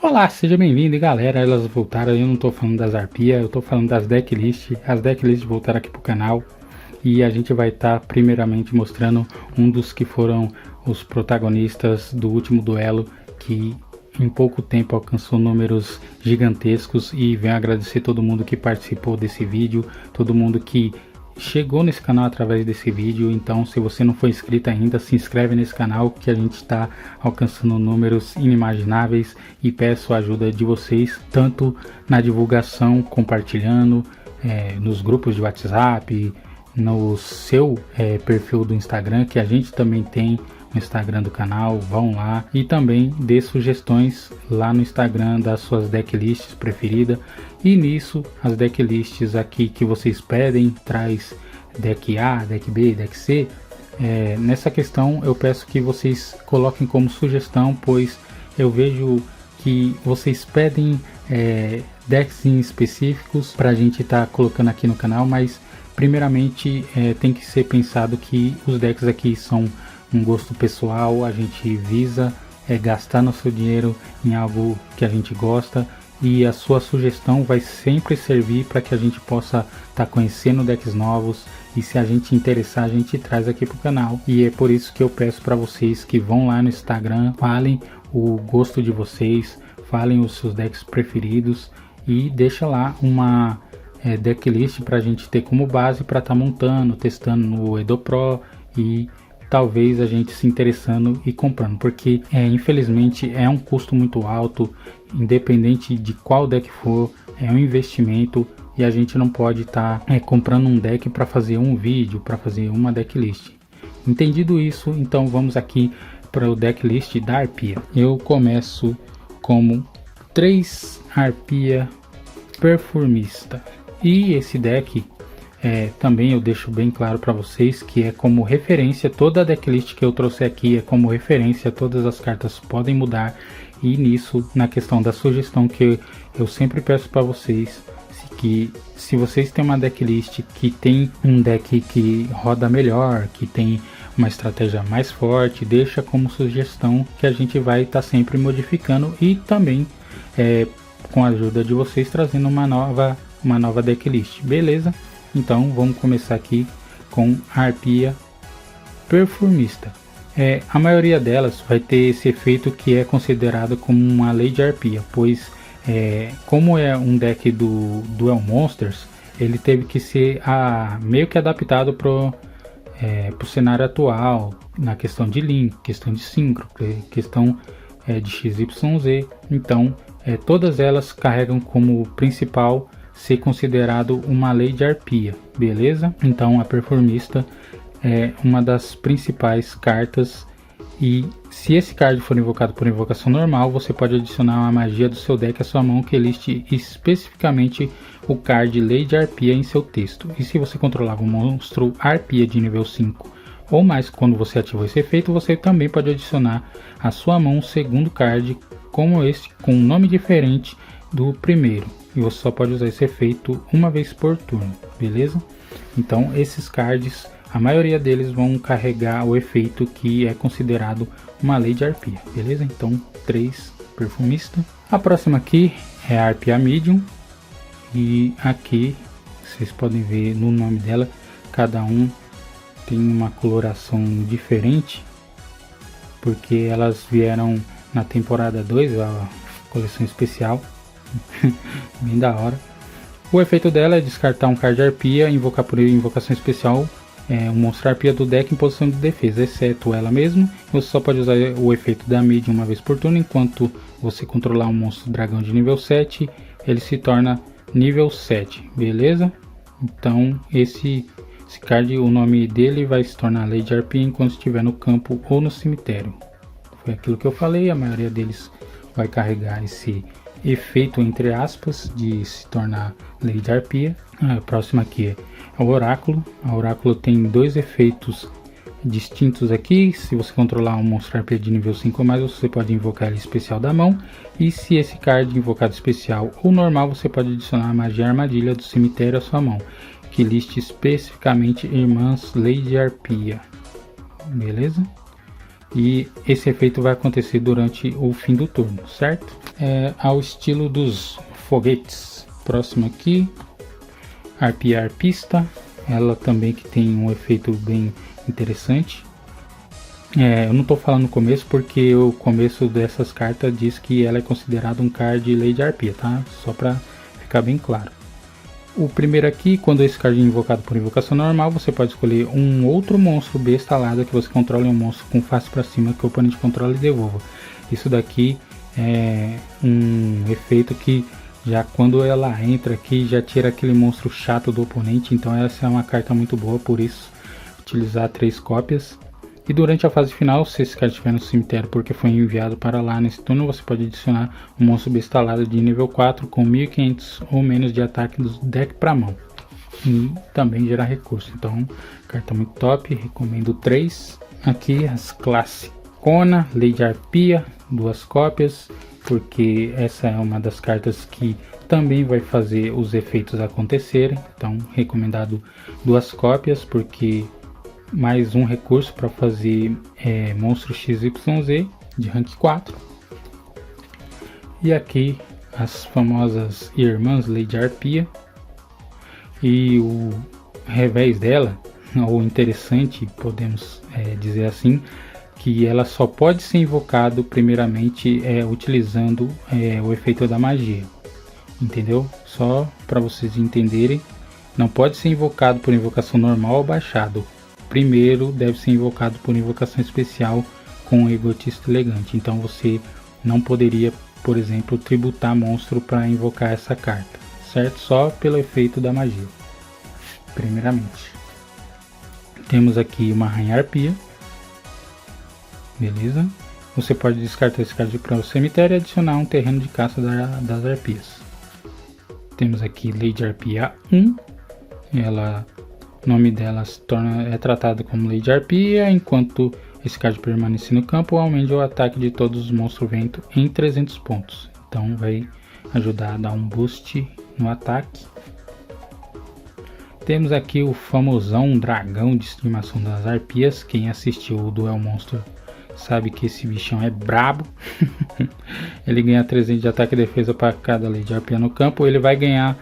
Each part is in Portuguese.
Olá, seja bem-vindo e galera, elas voltaram, eu não tô falando das arpias, eu tô falando das decklists. As decklists voltaram aqui pro canal e a gente vai estar primeiramente mostrando um dos que foram os protagonistas do último duelo, que em pouco tempo alcançou números gigantescos, e venho agradecer todo mundo que participou desse vídeo, todo mundo que chegou nesse canal através desse vídeo. Então, se você não for inscrito ainda, se inscreve nesse canal que a gente está alcançando números inimagináveis, e peço a ajuda de vocês tanto na divulgação, compartilhando nos grupos de WhatsApp, no seu perfil do Instagram, que a gente também tem no Instagram do canal. Vão lá e também dê sugestões lá no Instagram das suas decklists preferidas. E nisso, as decklists aqui que vocês pedem, traz deck A, deck B, deck C. Nessa questão eu peço que vocês coloquem como sugestão, pois eu vejo que vocês pedem decks específicos para a gente estar colocando aqui no canal, mas primeiramente tem que ser pensado que os decks aqui são um gosto pessoal. A gente visa gastar nosso dinheiro em algo que a gente gosta, e a sua sugestão vai sempre servir para que a gente possa estar conhecendo decks novos, e se a gente interessar, a gente traz aqui para o canal. E é por isso que eu peço para vocês que vão lá no Instagram, falem o gosto de vocês, falem os seus decks preferidos e deixa lá uma decklist para a gente ter como base para estar montando, testando no Edo Pro, e talvez a gente se interessando e comprando, porque infelizmente é um custo muito alto, independente de qual deck for, é um investimento, e a gente não pode estar comprando um deck para fazer um vídeo, para fazer uma decklist. Entendido isso, então vamos aqui para o decklist da Arpia. Eu começo como 3 Arpia Perfumista, e esse deck também eu deixo bem claro para vocês que é como referência. Toda a decklist que eu trouxe aqui é como referência, todas as cartas podem mudar, e nisso, na questão da sugestão, que eu sempre peço para vocês, que se vocês têm uma decklist que tem um deck que roda melhor, que tem uma estratégia mais forte, deixa como sugestão, que a gente vai estar sempre modificando, e também com a ajuda de vocês trazendo uma nova decklist, beleza? Então vamos começar aqui com a Arpia Perfumista. A maioria delas vai ter esse efeito que é considerado como uma lei de Arpia, pois como é um deck do Duel Monsters, ele teve que ser meio que adaptado pro cenário atual, na questão de link, questão de sincro, questão de XYZ. Então todas elas carregam como principal ser considerado uma lei de Arpia, beleza? Então a Perfumista é uma das principais cartas, e se esse card for invocado por invocação normal, você pode adicionar uma magia do seu deck à sua mão que liste especificamente o card Lei de Arpia em seu texto. E se você controlava um monstro Arpia de nível 5 ou mais quando você ativou esse efeito, você também pode adicionar à sua mão um segundo card como esse, com um nome diferente do primeiro, e você só pode usar esse efeito uma vez por turno, beleza? Então esses cards, a maioria deles vão carregar o efeito que é considerado uma lei de Arpia, beleza? Então 3 Perfumista. A próxima aqui é a Arpia Medium, e aqui vocês podem ver no nome dela, cada um tem uma coloração diferente, porque elas vieram na temporada 2, a coleção especial. Bem da hora. O efeito dela é descartar um card Arpia, invocar por invocação especial um monstro Arpia do deck em posição de defesa, exceto ela mesma. Você só pode usar o efeito da Medium uma vez por turno. Enquanto você controlar um monstro dragão de nível 7, ele se torna nível 7, beleza? Então esse card, o nome dele vai se tornar Lei de Arpia enquanto estiver no campo ou no cemitério. Foi aquilo que eu falei, a maioria deles vai carregar esse efeito entre aspas de se tornar lei de Arpia. A próxima aqui é o Oráculo. A Oráculo tem 2 efeitos distintos aqui. Se você controlar um monstro Arpia de nível 5 ou mais, você pode invocar ele especial da mão, e se esse card invocado especial ou normal, você pode adicionar a magia Armadilha do cemitério à sua mão, que liste especificamente Irmãs Lei de Arpia, beleza? E esse efeito vai acontecer durante o fim do turno, certo? Ao estilo dos foguetes. Próximo aqui, Arpia Arpista. Ela também que tem um efeito bem interessante. Eu não estou falando no começo porque o começo dessas cartas diz que ela é considerada um card Lady Arpia, tá? Só para ficar bem claro. O primeiro aqui, quando esse card é invocado por invocação normal, você pode escolher um outro monstro besta alada que você controla, um monstro com face para cima que o oponente controla e devolva. Isso daqui é um efeito que já quando ela entra aqui já tira aquele monstro chato do oponente, então essa é uma carta muito boa, por isso utilizar 3 cópias. E durante a fase final, se esse card estiver no cemitério porque foi enviado para lá nesse turno, você pode adicionar um monstro bestalado de nível 4 com 1500 ou menos de ataque do deck para mão. E também gerar recurso. Então, carta muito top, recomendo 3. Aqui as classicona, Lady Arpia, 2 cópias, porque essa é uma das cartas que também vai fazer os efeitos acontecerem. Então, recomendado 2 cópias, porque mais um recurso para fazer monstro XYZ de rank 4. E aqui as famosas irmãs Lady Arpia. E o revés dela, ou interessante, podemos dizer assim, que ela só pode ser invocado primeiramente utilizando o efeito da magia. Entendeu? Só para vocês entenderem, não pode ser invocado por invocação normal ou baixado. Primeiro deve ser invocado por invocação especial com um egotista elegante. Então você não poderia, por exemplo, tributar monstro para invocar essa carta, certo? Só pelo efeito da magia. Primeiramente, temos aqui uma Rainha Arpia, beleza? Você pode descartar esse card para o cemitério e adicionar um terreno de caça das arpias. Temos aqui Lady Arpia 1, o nome dela é tratado como Lady Arpia, enquanto esse card permanecer no campo, aumente o ataque de todos os monstros vento em 300 pontos. Então vai ajudar a dar um boost no ataque. Temos aqui o famosão dragão de estimação das arpias. Quem assistiu o Duel Monstro sabe que esse bichão é brabo. Ele ganha 300 de ataque e defesa para cada Lady Arpia no campo. Ele vai ganhar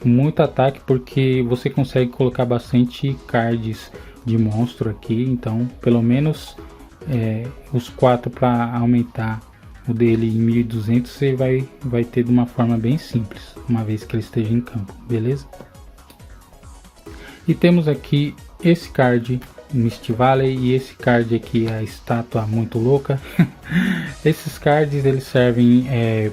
muito ataque porque você consegue colocar bastante cards de monstro aqui, então pelo menos os 4 para aumentar o dele em 1200 você vai ter de uma forma bem simples, uma vez que ele esteja em campo, beleza? E temos aqui esse card Misty Valley e esse card aqui, a estátua muito louca. Esses cards eles servem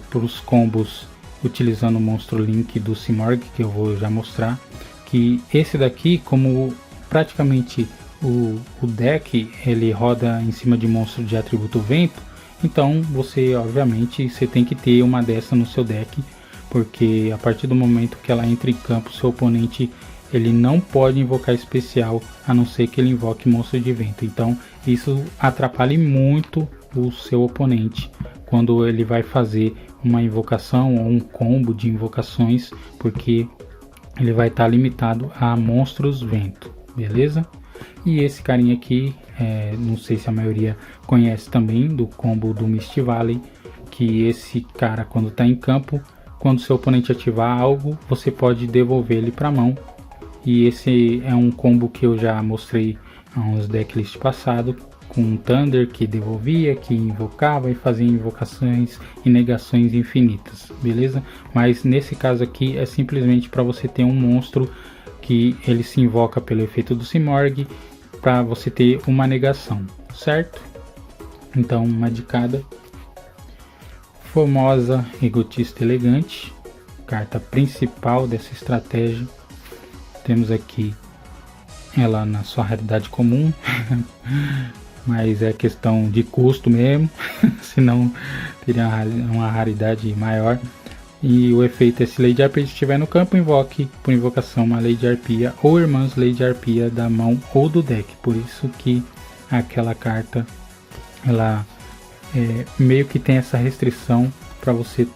para os combos utilizando o monstro Link do Simorgh, que eu vou já mostrar. Que esse daqui, como praticamente o deck ele roda em cima de monstro de atributo vento, então você obviamente você tem que ter uma dessa no seu deck, porque a partir do momento que ela entra em campo, seu oponente ele não pode invocar especial a não ser que ele invoque monstro de vento. Então isso atrapalha muito o seu oponente quando ele vai fazer uma invocação ou um combo de invocações, porque ele vai estar limitado a monstros vento, beleza? E esse carinha aqui, não sei se a maioria conhece também do combo do Misty Valley, que esse cara quando está em campo, quando seu oponente ativar algo, você pode devolver ele para a mão. E esse é um combo que eu já mostrei a uns decklists passados, com Thunder que devolvia, que invocava e fazia invocações e negações infinitas, beleza? Mas nesse caso aqui é simplesmente para você ter um monstro que ele se invoca pelo efeito do Simorgh, para você ter uma negação, certo? Então uma dicada. Famosa Egotista Elegante, carta principal dessa estratégia. Temos aqui ela na sua raridade comum, mas é questão de custo mesmo, senão teria uma raridade maior. E o efeito é: se Lady Arpia estiver no campo, invoque por invocação uma Lady Arpia ou irmãs Lady Arpia da mão ou do deck. Por isso que aquela carta ela meio que tem essa restrição para você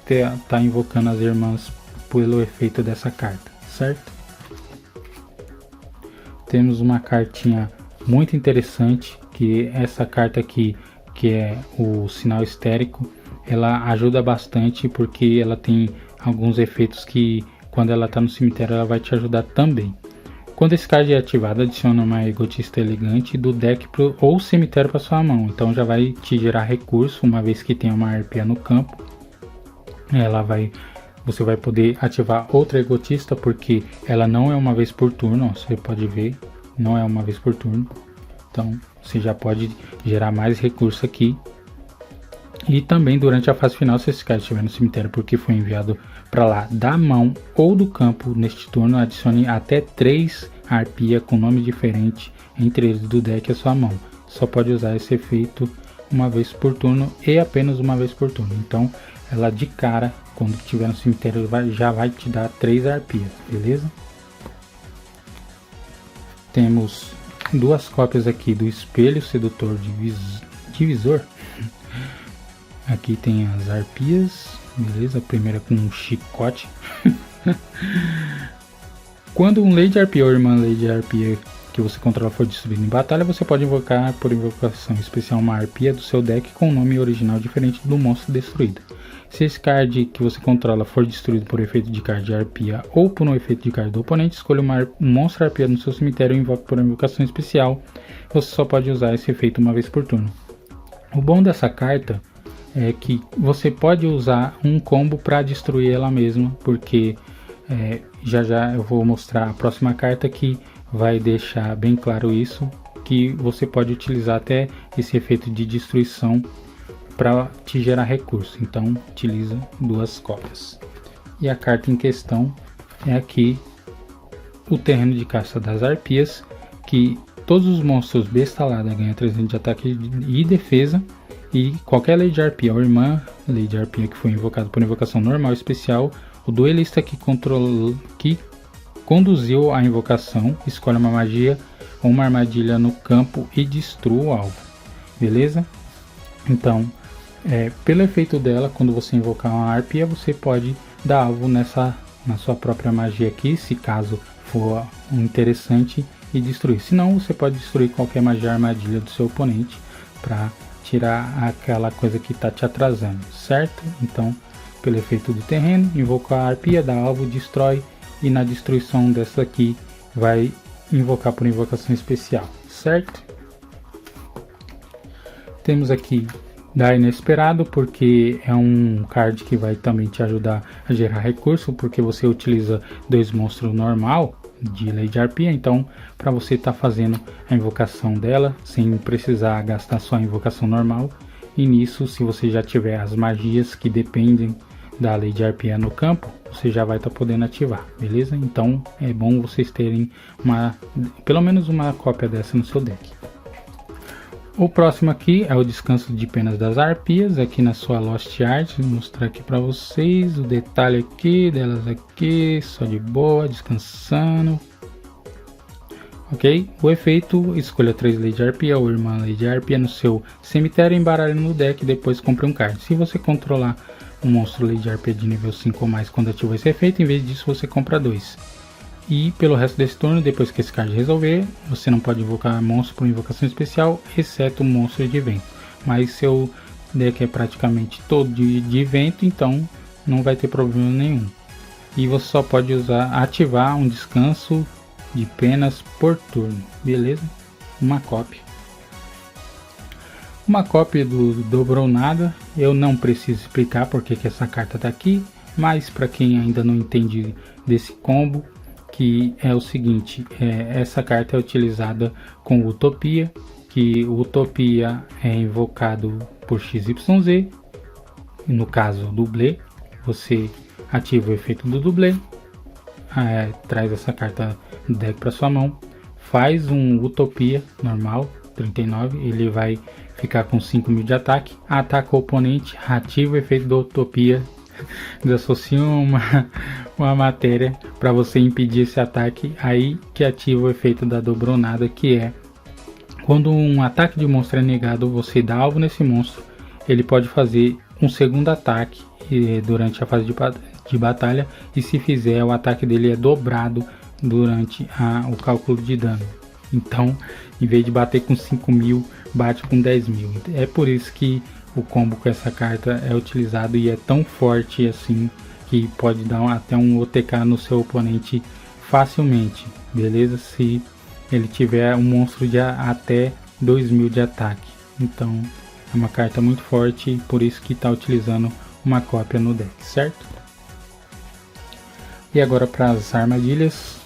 tá invocando as irmãs pelo efeito dessa carta, certo? Temos uma cartinha muito interessante que essa carta aqui, que é o sinal histérico, ela ajuda bastante porque ela tem alguns efeitos que quando ela está no cemitério ela vai te ajudar também. Quando esse card é ativado, adiciona uma egotista elegante do deck ou cemitério para sua mão. Então já vai te gerar recurso, uma vez que tem uma arpia no campo. Você vai poder ativar outra egotista, porque ela não é uma vez por turno, ó, você pode ver, não é uma vez por turno. Então você já pode gerar mais recurso aqui. E também durante a fase final, se esse card estiver no cemitério porque foi enviado para lá da mão ou do campo neste turno, adicione até 3 arpia com nome diferente entre eles do deck à sua mão. Só pode usar esse efeito uma vez por turno e apenas uma vez por turno. Então ela de cara, quando estiver no cemitério, já vai te dar 3 arpias, beleza? Temos duas cópias aqui do Espelho Sedutor Divisor. Aqui tem as arpias, beleza? A primeira com um chicote. Quando um Lady Arpia ou irmã Lady Arpia que você controla for destruído em batalha, você pode invocar por invocação especial uma arpia do seu deck com nome original diferente do monstro destruído. Se esse card que você controla for destruído por efeito de card de arpia ou por um efeito de card do oponente, escolha um monstro arpia no seu cemitério e invoque por invocação especial. Você só pode usar esse efeito uma vez por turno. O bom dessa carta é que você pode usar um combo para destruir ela mesma, porque já eu vou mostrar a próxima carta que vai deixar bem claro isso, que você pode utilizar até esse efeito de destruição para te gerar recurso. Então utiliza duas cópias. E a carta em questão é aqui o Terreno de Caça das Arpias, que todos os monstros bestalada ganham 300 de ataque e defesa, e qualquer Lady Arpia ou irmã Lady Arpia que foi invocado por invocação normal ou especial, o duelista que conduziu a invocação escolhe uma magia ou uma armadilha no campo e destrua o alvo, beleza? Então, pelo efeito dela, quando você invocar uma arpia, você pode dar alvo na sua própria magia aqui, se caso for interessante, e destruir. Se não, você pode destruir qualquer magia armadilha do seu oponente para tirar aquela coisa que está te atrasando, certo? Então, pelo efeito do terreno, invoca a arpia, dá alvo, destrói, e na destruição dessa aqui vai invocar por invocação especial, certo? Temos aqui Dar Inesperado, porque é um card que vai também te ajudar a gerar recurso, porque você utiliza 2 monstros normal de Lady Arpia, então para você estar fazendo a invocação dela sem precisar gastar sua invocação normal, e nisso, se você já tiver as magias que dependem da Lady Arpia no campo, você já vai estar podendo ativar, beleza? Então é bom vocês terem pelo menos uma cópia dessa no seu deck. O próximo aqui é o Descanso de Penas das Arpias, aqui na sua Lost Art. Vou mostrar aqui para vocês o detalhe aqui delas aqui, só de boa, descansando. Ok? O efeito: escolha 3 Lady Arpia ou irmã Lady Arpia no seu cemitério e embaralhe no deck, depois compre um card. Se você controlar um monstro Lady Arpia de nível 5 ou mais quando ativa esse efeito, em vez disso você compra 2. E pelo resto desse turno, depois que esse card resolver, você não pode invocar monstro por invocação especial, exceto o monstro de vento. Mas seu deck é praticamente todo de vento, então não vai ter problema nenhum. E você só pode ativar um descanso de penas por turno, beleza? Uma cópia. Uma cópia do Dobrou Nada. Eu não preciso explicar porque que essa carta está aqui, mas para quem ainda não entende desse combo, que é o seguinte, essa carta é utilizada com Utopia, que o Utopia é invocado por XYZ, no caso dublê, você ativa o efeito do dublê, traz essa carta do deck para sua mão, faz um Utopia normal, 39, ele vai ficar com 5.000 de ataque, ataca o oponente, ativa o efeito da Utopia, desassocia uma matéria para você impedir esse ataque, aí que ativa o efeito da Dobronada, que é quando um ataque de monstro é negado, você dá alvo nesse monstro, ele pode fazer um segundo ataque durante a fase de batalha, e se fizer, o ataque dele é dobrado durante o cálculo de dano, Então, em vez de bater com 5.000, bate com 10.000. É por isso que o combo com essa carta é utilizado e é tão forte assim, que pode dar até um OTK no seu oponente facilmente, beleza? Se ele tiver um monstro de até 2.000 de ataque. Então é uma carta muito forte e por isso que está utilizando uma cópia no deck, certo? E agora para as armadilhas,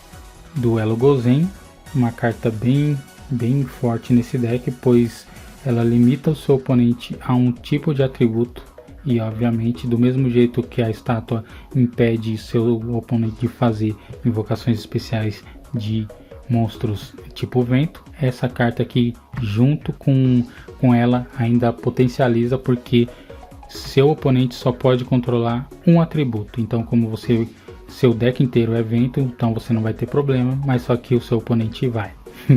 Duelo Gozen, uma carta bem forte nesse deck, pois ela limita o seu oponente a um tipo de atributo e obviamente do mesmo jeito que a estátua impede seu oponente de fazer invocações especiais de monstros tipo vento, essa carta aqui junto com ela ainda potencializa, porque seu oponente só pode controlar um atributo. Então como seu deck inteiro é vento, então você não vai ter problema, mas só que o seu oponente vai,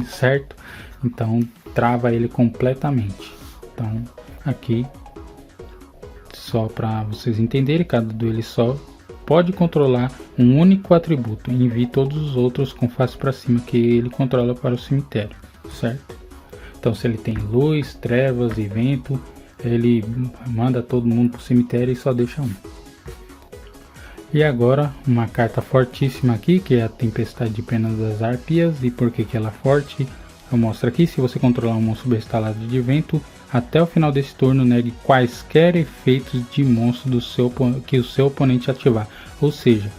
certo? Então trava ele completamente. Então aqui, só para vocês entenderem, cada duelo só pode controlar um único atributo e envie todos os outros com face para cima que ele controla para o cemitério, certo? Então se ele tem luz, trevas e vento, ele manda todo mundo para o cemitério e só deixa um. E agora uma carta fortíssima aqui, que é a Tempestade de Penas das Arpias. E por que ela é forte? Eu mostro aqui. Se você controlar um monstro bestalado de vento, até o final desse turno negue quaisquer efeitos de monstro que o seu oponente ativar. Ou seja,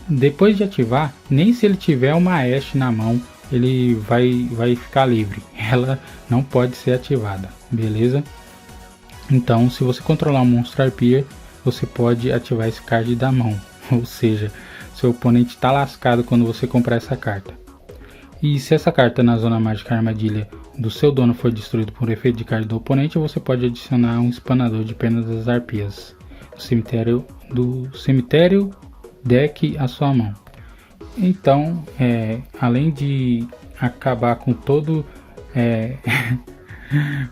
depois de ativar, nem se ele tiver uma Ashe na mão, ele vai ficar livre. Ela não pode ser ativada, beleza? Então se você controlar um monstro arpia, você pode ativar esse card da mão. Ou seja, seu oponente está lascado quando você comprar essa carta. E se essa carta na zona mágica armadilha do seu dono for destruído por efeito de card do oponente, você pode adicionar um espanador de penas das arpias do cemitério deck à sua mão. Então, além de acabar com todo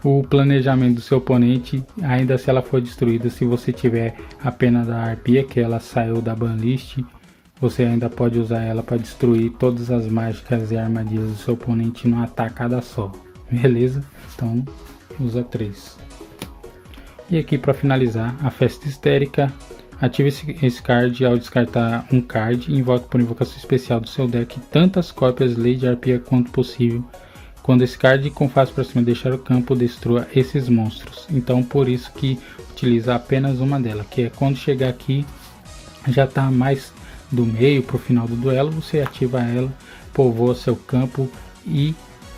o planejamento do seu oponente, ainda se ela for destruída, se você tiver a pena da arpia, que ela saiu da banlist, você ainda pode usar ela para destruir todas as mágicas e armadilhas do seu oponente numa atacada só, beleza? Então usa 3. E aqui para finalizar, a Festa Histérica. Ative esse card ao descartar um card e invoque por invocação especial do seu deck tantas cópias Lady Arpia quanto possível. Quando esse card com face para cima deixar o campo, destrua esses monstros. Então por isso que utiliza apenas uma delas, que é quando chegar aqui, já está mais do meio para o final do duelo, você ativa ela, povoa seu campo e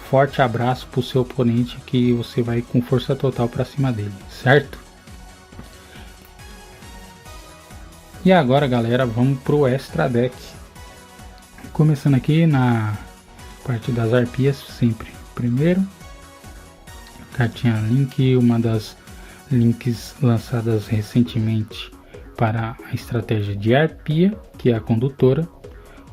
forte abraço para o seu oponente, que você vai com força total para cima dele, certo? E agora galera, vamos pro extra deck. Começando aqui na parte das arpias, sempre primeiro, cartinha Link, uma das links lançadas recentemente para a estratégia de arpia, que é a condutora,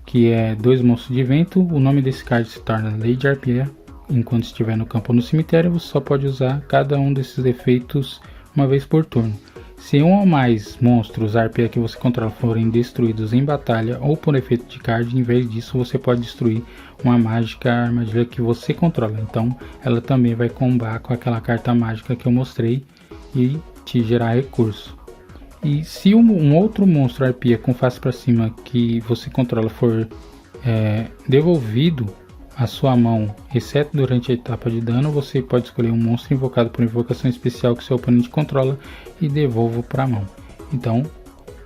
que é 2 monstros de vento. O nome desse card se torna Lady Arpia. Enquanto estiver no campo ou no cemitério, você só pode usar cada um desses efeitos uma vez por turno. Se um ou mais monstros arpia que você controla forem destruídos em batalha ou por efeito de card, em vez disso você pode destruir uma mágica armadilha que você controla. Então ela também vai combar com aquela carta mágica que eu mostrei e te gerar recurso. E se um outro monstro arpia com face para cima que você controla for devolvido à sua mão, exceto durante a etapa de dano, você pode escolher um monstro invocado por invocação especial que seu oponente controla e devolva para a mão. Então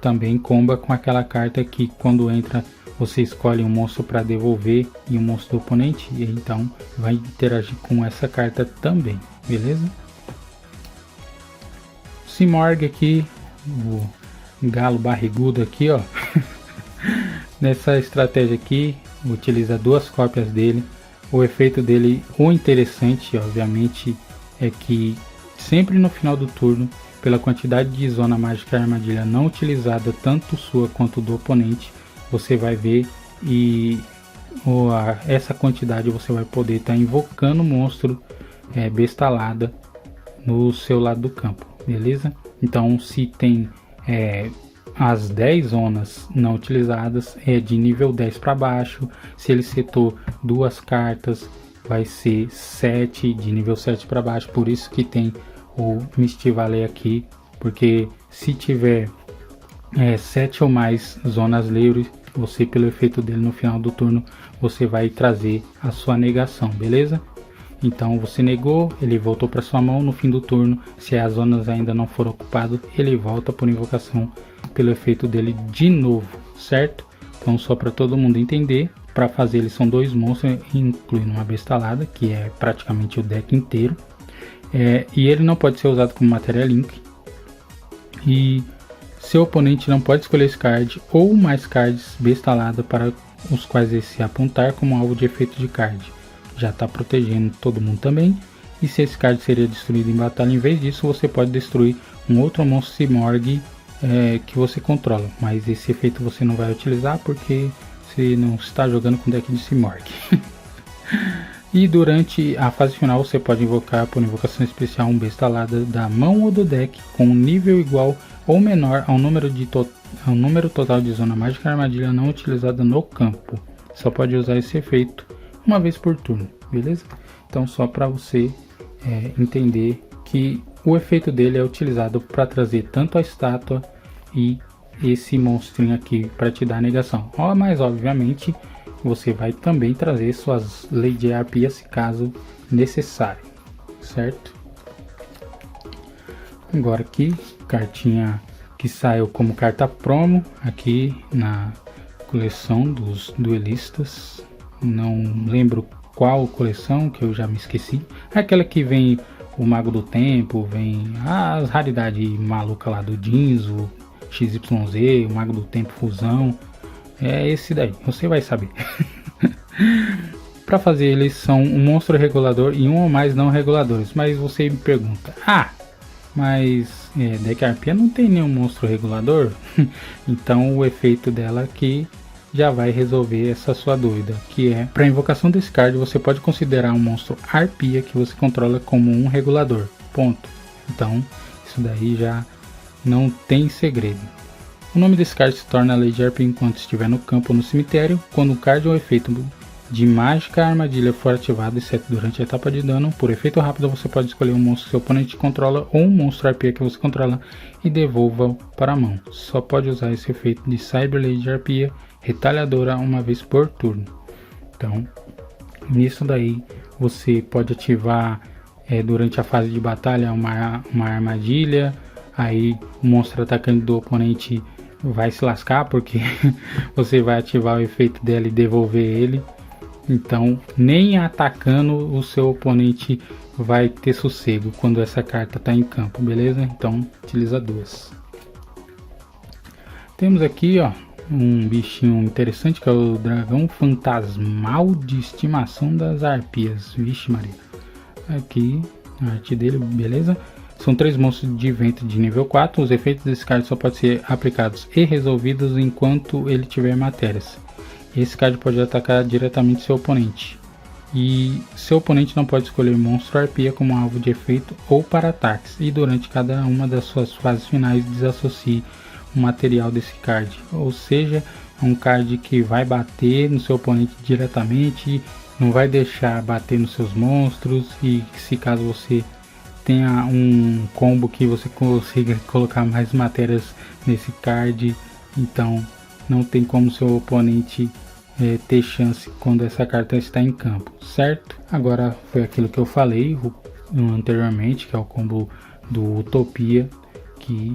também comba com aquela carta que quando entra você escolhe um monstro para devolver e um monstro do oponente, e então vai interagir com essa carta também, beleza? Simorg aqui, o galo barrigudo aqui, ó. Nessa estratégia aqui, utiliza 2 cópias dele. O efeito dele, o interessante, obviamente, é que sempre no final do turno, pela quantidade de zona mágica e armadilha não utilizada, tanto sua quanto do oponente, você vai ver e essa quantidade você vai poder estar invocando monstro bestalada no seu lado do campo, beleza? Então se tem as 10 zonas não utilizadas, é de nível 10 para baixo. Se ele setou 2 cartas, vai ser 7, de nível 7 para baixo. Por isso que tem o Misty Valley aqui, porque se tiver 7 ou mais zonas livres, você, pelo efeito dele no final do turno, você vai trazer a sua negação, beleza? Então você negou, ele voltou para sua mão no fim do turno. Se as zonas ainda não foram ocupadas, ele volta por invocação pelo efeito dele de novo, certo? Então, só para todo mundo entender, para fazer eles são 2 monstros, incluindo uma bestalada, que é praticamente o deck inteiro. E ele não pode ser usado como matéria link. E seu oponente não pode escolher esse card ou mais cards bestalada para os quais ele se apontar como alvo de efeito de card. Já está protegendo todo mundo também. E se esse card seria destruído em batalha, em vez disso você pode destruir um outro monstro Simorgh que você controla. Mas esse efeito você não vai utilizar porque você não está jogando com deck de Simorgh. E durante a fase final você pode invocar por invocação especial um bestalada da mão ou do deck com um nível igual ou menor ao número total de zona mágica armadilha não utilizada no campo. Só pode usar esse efeito uma vez por turno, beleza? Então, só para você entender que o efeito dele é utilizado para trazer tanto a estátua e esse monstrinho aqui para te dar negação. Mas obviamente você vai também trazer suas Lady Arpia se caso necessário, certo? Agora aqui, cartinha que saiu como carta promo aqui na coleção dos duelistas. Não lembro qual coleção, que eu já me esqueci. É aquela que vem o Mago do Tempo, vem as raridades malucas lá do Dinzo, XYZ, o Mago do Tempo Fusão. É esse daí, você vai saber. Para fazer eles são um monstro regulador e um ou mais não reguladores. Mas você me pergunta, mas deck Arpia não tem nenhum monstro regulador? Então o efeito dela aqui já vai resolver essa sua dúvida, que é, para invocação desse card você pode considerar um monstro Arpia que você controla como um regulador, ponto. Então isso daí já não tem segredo. O nome desse card se torna Lady Arpia enquanto estiver no campo ou no cemitério, quando o card ou efeito de mágica armadilha for ativado, exceto durante a etapa de dano. Por efeito rápido você pode escolher um monstro que seu oponente controla ou um monstro Arpia que você controla e devolva para a mão. Só pode usar esse efeito de Cyber Lady Arpia retalhadora uma vez por turno. Então, nisso daí você pode ativar durante a fase de batalha uma armadilha. Aí o monstro atacante do oponente vai se lascar porque você vai ativar o efeito dela e devolver ele. Então, nem atacando o seu oponente vai ter sossego quando essa carta está em campo, beleza? Então, utiliza 2. Temos aqui, um bichinho interessante que é o dragão fantasmal de estimação das arpias. Vixe Maria. Aqui a arte dele, beleza? São 3 monstros de vento de nível 4. Os efeitos desse card só podem ser aplicados e resolvidos enquanto ele tiver matérias. Esse card pode atacar diretamente seu oponente. E seu oponente não pode escolher monstro Arpia como alvo de efeito ou para ataques. E durante cada uma das suas fases finais desassocie um material desse card. Ou seja, é um card que vai bater no seu oponente diretamente, não vai deixar bater nos seus monstros. E se caso você tenha um combo que você consiga colocar mais matérias nesse card, então não tem como seu oponente ter chance quando essa carta está em campo, certo? Agora foi aquilo que eu falei anteriormente, que é o combo do Utopia, que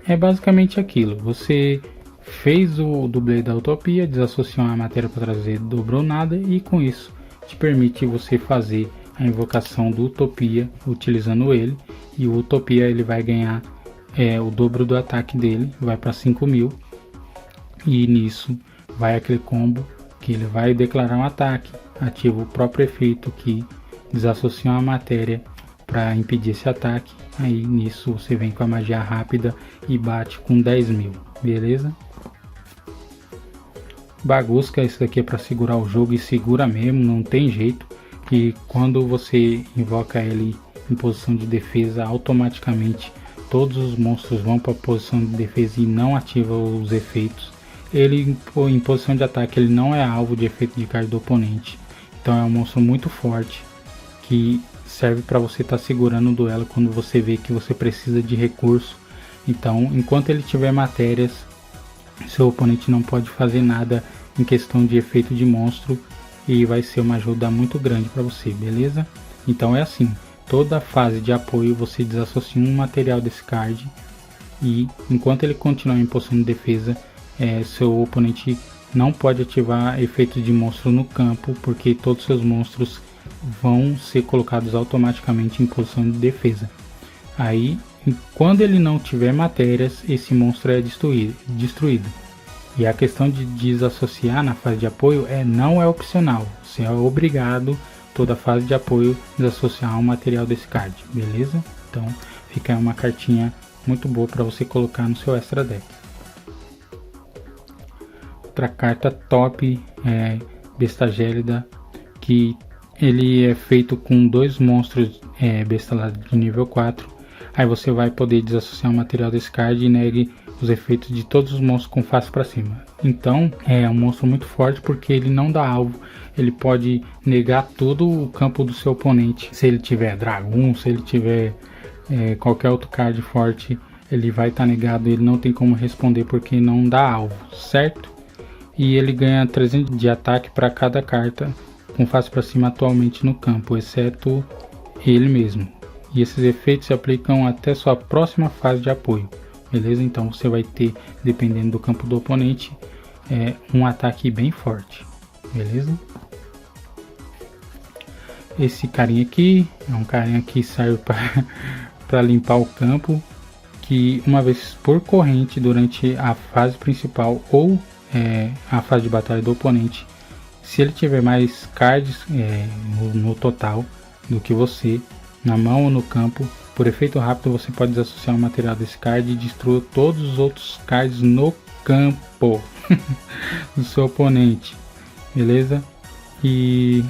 é basicamente aquilo. Você fez o dublê da Utopia, desassociou a matéria para trazer dobrou nada, e com isso te permite você fazer a invocação do Utopia utilizando ele, e o Utopia ele vai ganhar o dobro do ataque dele, vai para 5.000, e nisso vai aquele combo que ele vai declarar um ataque, ativa o próprio efeito que desassocia a matéria para impedir esse ataque. Aí nisso você vem com a magia rápida e bate com 10.000, beleza? Bagusca, isso daqui é para segurar o jogo, e segura mesmo, não tem jeito. Que quando você invoca ele em posição de defesa, automaticamente todos os monstros vão para a posição de defesa e não ativa os efeitos. Ele em posição de ataque ele não é alvo de efeito de card do oponente, Então é um monstro muito forte que serve para você estar segurando o duelo quando você vê que você precisa de recurso. Então, enquanto ele tiver matérias, seu oponente não pode fazer nada em questão de efeito de monstro e vai ser uma ajuda muito grande para você, beleza? Então é assim, toda fase de apoio você desassocia um material desse card e enquanto ele continuar em posição de defesa, seu oponente não pode ativar efeitos de monstro no campo, porque todos os seus monstros vão ser colocados automaticamente em posição de defesa. Aí, quando ele não tiver matérias, esse monstro é destruído. E a questão de desassociar na fase de apoio não é opcional, você é obrigado toda fase de apoio desassociar um material desse card, beleza? Então fica uma cartinha muito boa para você colocar no seu extra deck. Outra carta top é Besta Gélida, que ele é feito com 2 monstros besta lá de nível 4. Aí você vai poder desassociar o material desse card e negue os efeitos de todos os monstros com face para cima. Então é um monstro muito forte porque ele não dá alvo. Ele pode negar todo o campo do seu oponente. Se ele tiver dragão, se ele tiver qualquer outro card forte, ele vai estar negado. Ele não tem como responder porque não dá alvo, certo? E ele ganha 300 de ataque para cada carta com face para cima atualmente no campo, exceto ele mesmo. E esses efeitos se aplicam até sua próxima fase de apoio, beleza? Então você vai ter, dependendo do campo do oponente, um ataque bem forte, beleza? Esse carinha aqui é um carinha que serve para limpar o campo, que uma vez por corrente durante a fase principal ou a fase de batalha do oponente, se ele tiver mais cards no total do que você, na mão ou no campo, por efeito rápido você pode desassociar o material desse card e destruir todos os outros cards no campo do seu oponente, beleza? E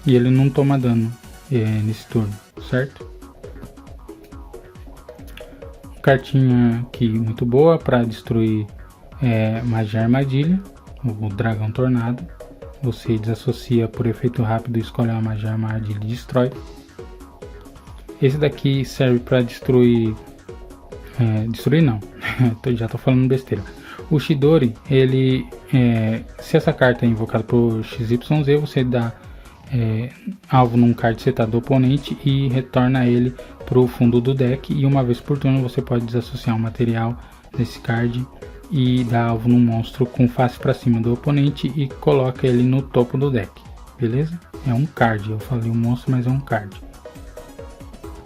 ele não toma dano nesse turno, certo? Cartinha aqui muito boa para destruir magia armadilha, o dragão tornado. Você desassocia por efeito rápido, escolhe uma magia armadilha e destrói. Esse daqui serve para destruir não, já estou falando besteira. O Chidori, ele se essa carta é invocada por XYZ, você dá alvo num card setado do oponente e retorna ele para o fundo do deck, e uma vez por turno você pode desassociar um material desse card e dar alvo num monstro com face para cima do oponente e coloca ele no topo do deck, beleza? É um card, eu falei um monstro, mas é um card,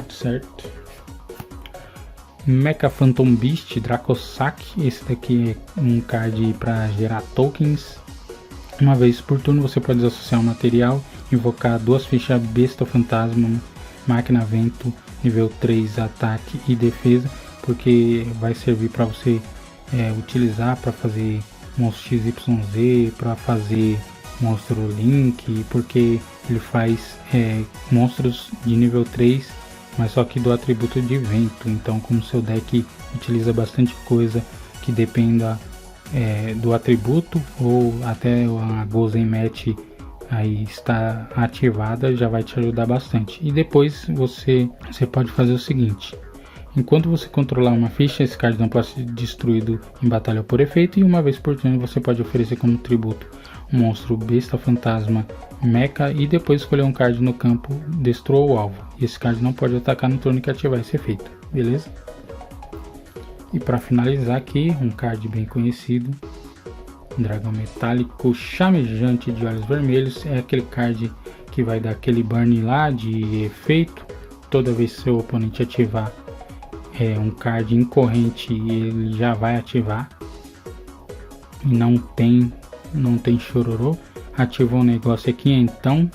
certo? Mecha Phantom Beast Dracossack, esse daqui é um card para gerar tokens. Uma vez por turno você pode desassociar um material, invocar 2 fichas Besta Fantasma, Máquina Vento, nível 3, ataque e defesa, porque vai servir para você utilizar para fazer monstro XYZ, para fazer monstro Link, porque ele faz monstros de nível 3, mas só que do atributo de vento. Então, como seu deck utiliza bastante coisa que dependa do atributo, ou até a Gozen Match aí está ativada, já vai te ajudar bastante. E depois você pode fazer o seguinte: enquanto você controlar uma ficha, esse card não pode ser destruído em batalha por efeito, e uma vez por turno você pode oferecer como tributo um monstro Besta Fantasma Mecha e depois escolher um card no campo, destrua o alvo. E esse card não pode atacar no turno que ativar esse efeito, beleza? E para finalizar aqui, um card bem conhecido, Dragão Metálico Chamejante de Olhos Vermelhos. É aquele card que vai dar aquele burn lá de efeito. Toda vez que seu oponente ativar um card em corrente, ele já vai ativar. E não tem chororô. Ativa um negócio aqui, então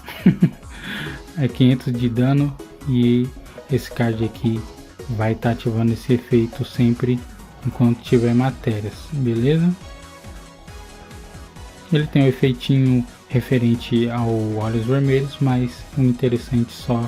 é 500 de dano, e esse card aqui vai estar ativando esse efeito sempre enquanto tiver matérias, beleza? Ele tem um efeitinho referente ao Olhos Vermelhos, mas o interessante só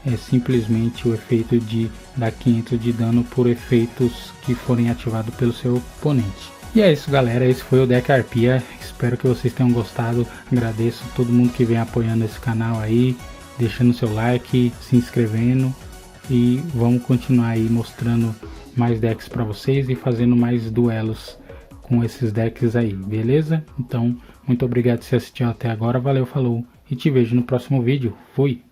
é simplesmente o efeito de dar 500 de dano por efeitos que forem ativados pelo seu oponente. E é isso, galera, esse foi o deck Arpia, espero que vocês tenham gostado, agradeço todo mundo que vem apoiando esse canal aí, deixando seu like, se inscrevendo, e vamos continuar aí mostrando mais decks para vocês e fazendo mais duelos com esses decks aí, beleza? Então, muito obrigado por você assistir até agora, valeu, falou, e te vejo no próximo vídeo, fui!